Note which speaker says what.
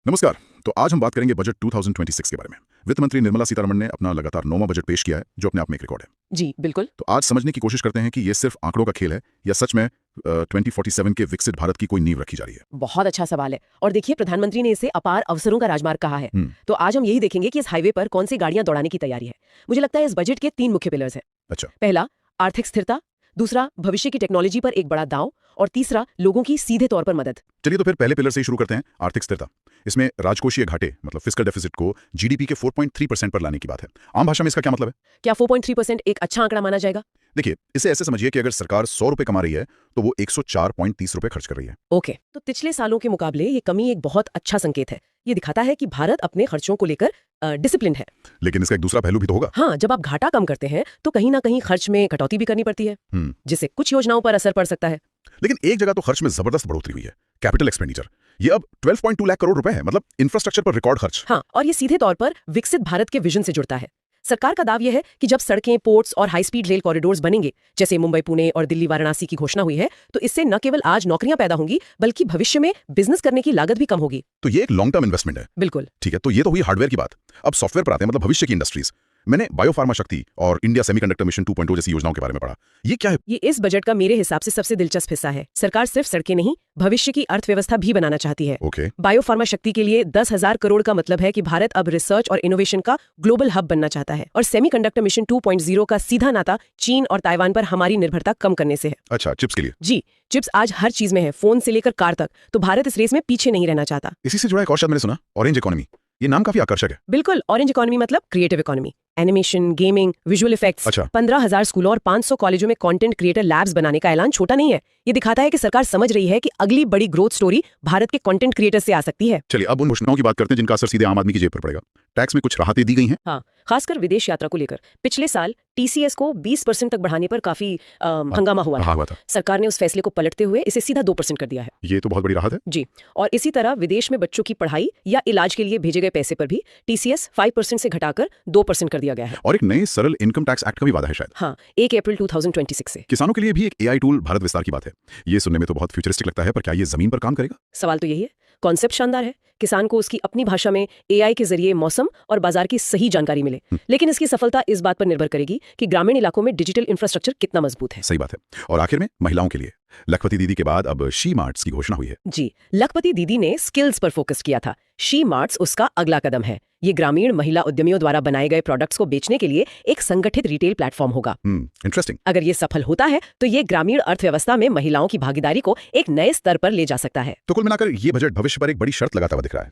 Speaker 1: नमस्कार। तो आज हम बात करेंगे बजट 2026 के बारे में। वित्त मंत्री निर्मला सीतारमण ने अपना लगातार 9वां बजट पेश किया है, जो अपने आप में एक रिकॉर्ड है।
Speaker 2: जी बिल्कुल।
Speaker 1: तो आज समझने की कोशिश करते हैं कि ये सिर्फ आंकड़ों का खेल है या सच में 2047 के विकसित भारत की कोई नींव रखी जा रही है।
Speaker 2: बहुत अच्छा सवाल है। और देखिए, प्रधानमंत्री ने इसे अपार अवसरों का राजमार्ग कहा है। तो आज हम यही देखेंगे कि इस हाईवे पर कौन सी गाड़ियां दौड़ाने की तैयारी है। मुझे लगता है इस बजट के 3 मुख्य पिलर्स हैं।
Speaker 1: अच्छा।
Speaker 2: पहला, आर्थिक स्थिरता। दूसरा, भविष्य की टेक्नोलॉजी पर एक बड़ा दांव। और तीसरा, लोगों की सीधे तौर पर मदद।
Speaker 1: चलिए तो फिर पहले पिलर से ही शुरू करते हैं, आर्थिक स्थिरता। इसमें राजकोषीय घाटे मतलब फिस्कल डेफिसिट को जीडीपी के 4.3% पर लाने की बात है। आम भाषा में इसका क्या मतलब है?
Speaker 2: क्या 4.3% एक अच्छा आंकड़ा माना जाएगा?
Speaker 1: देखिए, इसे ऐसे समझिए कि अगर सरकार 100 रुपए कमा रही है तो वो 104.30 रुपए खर्च कर रही है।
Speaker 2: ओके, तो पिछले सालों के मुकाबले ये कमी एक बहुत अच्छा संकेत है। ये दिखाता है कि भारत अपने खर्चों को लेकर डिसिप्लिन है।
Speaker 1: लेकिन इसका एक दूसरा पहलू भी तो होगा।
Speaker 2: हाँ, जब आप घाटा कम करते हैं तो कहीं ना कहीं खर्च में कटौती भी करनी पड़ती है, जिससे कुछ योजनाओं पर असर पड़ सकता है।
Speaker 1: लेकिन एक जगह तो खर्च में जबरदस्त बढ़ोतरी हुई है, कैपिटल एक्सपेंडिचर। ये अब 12.2 लाख करोड़ रुपए है, मतलब इंफ्रास्ट्रक्चर पर रिकॉर्ड खर्च।
Speaker 2: हाँ, और ये सीधे तौर पर विकसित भारत के विजन से जुड़ता है। सरकार का दावा यह है कि जब सड़कें, पोर्ट्स और हाई स्पीड रेल कॉरिडोर्स बनेंगे, जैसे मुंबई, पुणे और दिल्ली, वाराणसी की घोषणा हुई है, तो इससे न केवल आज नौकरियां पैदा होंगी, बल्कि भविष्य में बिजनेस करने की लागत भी कम होगी।
Speaker 1: तो ये एक लॉन्ग टर्म इन्वेस्टमेंट है।
Speaker 2: बिल्कुल।
Speaker 1: ठीक है, तो ये तो हुई हार्डवेयर की बात। अब सॉफ्टवेयर पर आते हैं, मतलब भविष्य की इंडस्ट्रीज। मैंने बायोफार्मा शक्ति और इंडिया सेमीकंडक्टर मिशन 2.0 जैसी योजनाओं के बारे में पढ़ा। ये क्या है?
Speaker 2: ये इस बजट का मेरे हिसाब से सबसे दिलचस्प हिस्सा है। सरकार सिर्फ सड़कें नहीं, भविष्य की अर्थव्यवस्था भी बनाना चाहती है।
Speaker 1: ओके।
Speaker 2: बायोफार्मा शक्ति के लिए 10,000 करोड़ का मतलब है कि भारत अब रिसर्च और इनोवेशन का ग्लोबल हब बनना चाहता है। और सेमीकंडक्टर मिशन 2.0 का सीधा नाता चीन और ताइवान पर हमारी निर्भरता कम करने से है।
Speaker 1: अच्छा, चिप्स के लिए?
Speaker 2: जी, चिप्स आज हर चीज में है, फोन से लेकर कार तक। तो भारत इस रेस में पीछे नहीं रहना चाहता।
Speaker 1: इसी से जुड़ा एक और शब्द मैंने सुना, ऑरेंज इकोनॉमी। ये नाम काफी आकर्षक है।
Speaker 2: बिल्कुल, ऑरेंज इकोनॉमी मतलब creative economy. Animation, gaming, visual effects.
Speaker 1: अच्छा।
Speaker 2: 15,000 स्कूलों और 500 कॉलेजों में कंटेंट क्रिएटर लैब्स बनाने का ऐलान छोटा नहीं है। ये दिखाता है कि सरकार समझ रही है कि अगली बड़ी ग्रोथ स्टोरी भारत के कंटेंट क्रिएटर से आ सकती है।
Speaker 1: चलिए अब उन घोषणाओं की बात करते हैं जिनका असर सीधे आम आदमी की जेब पर पड़ेगा। टैक्स में कुछ राहतें दी गई हैं।
Speaker 2: हाँ, खासकर विदेश यात्रा को लेकर पिछले साल टीसीएस को 20% तक बढ़ाने पर काफी हंगामा हुआ था। सरकार ने उस फैसले को पलटते हुए इसे सीधा 2% कर दिया है।
Speaker 1: ये तो बहुत बड़ी राहत है।
Speaker 2: जी, और इसी तरह विदेश में बच्चों की पढ़ाई या इलाज के लिए भेजे गए पैसे पर भी टीसीएस 5% से घटाकर 2% कर दिया गया है।
Speaker 1: और एक नए सरल इनकम टैक्स एक्ट का भी वादा है शायद।
Speaker 2: हाँ, 1 अप्रैल 2026 से।
Speaker 1: किसानों के लिए भी एक एआई टूल भारत विस्तार की बात है। ये सुनने में तो बहुत फ्यूचरिस्टिक लगता है, पर क्या ये जमीन पर काम करेगा?
Speaker 2: सवाल तो यही है। कॉन्सेप्ट शानदार है, किसान को उसकी अपनी भाषा में एआई के जरिए मौसम और बाजार की सही जानकारी मिले। लेकिन इसकी सफलता इस बात पर निर्भर करेगी कि ग्रामीण इलाकों में डिजिटल इंफ्रास्ट्रक्चर कितना मजबूत है।
Speaker 1: सही बात है। और आखिर में महिलाओं के लिए लखपति दीदी के बाद अब शी मार्ट्स की घोषणा हुई है।
Speaker 2: जी, लखपति दीदी ने स्किल्स पर फोकस किया था। शी मार्ट्स उसका अगला कदम है। ये ग्रामीण महिला उद्यमियों द्वारा बनाए गए प्रोडक्ट्स को बेचने के लिए एक संगठित रिटेल प्लेटफॉर्म होगा।
Speaker 1: इंटरेस्टिंग।
Speaker 2: अगर ये सफल होता है तो ये ग्रामीण अर्थव्यवस्था में महिलाओं की भागीदारी को एक नए स्तर पर ले जा सकता है।
Speaker 1: तो कुल मिलाकर ये बजट भविष्य पर एक बड़ी शर्त लगाता हुआ दिख रहा है।